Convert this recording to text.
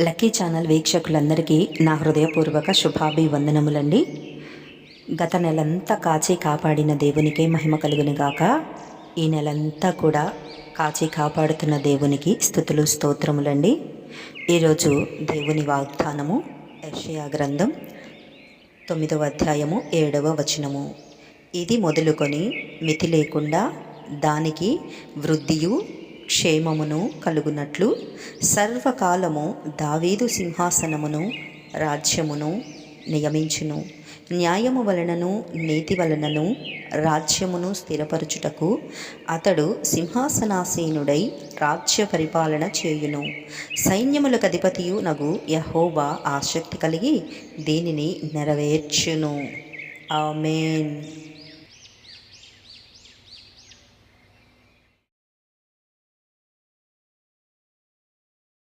Lucky channel వీక్షకులందరికీ నా హృదయపూర్వక శుభాభివందనములండి. గత నెలంతా కాచి కాపాడిన దేవునికే మహిమ కలుగునుగాక. ఈ నెలంతా కూడా కాచి కాపాడుతున్న దేవునికి స్తుతులు స్తోత్రములండి. ఈరోజు దేవుని వాగ్దానము యెషయా గ్రంథం 9వ అధ్యాయము 7వ వచనము. ఇది మొదలుకొని మితి లేకుండా దానికి వృద్ధియు క్షేమమును కలుగునట్లు సర్వకాలము దావీదు సింహాసనమును రాజ్యమును నియమించును. న్యాయము వలనను నీతి వలనను రాజ్యమును స్థిరపరచుటకు అతడు సింహాసనాసీనుడై రాజ్య పరిపాలన చేయును. సైన్యములకు అధిపతియు నగు యెహోవా ఆసక్తి కలిగి దీనిని నెరవేర్చును. ఆమేన్.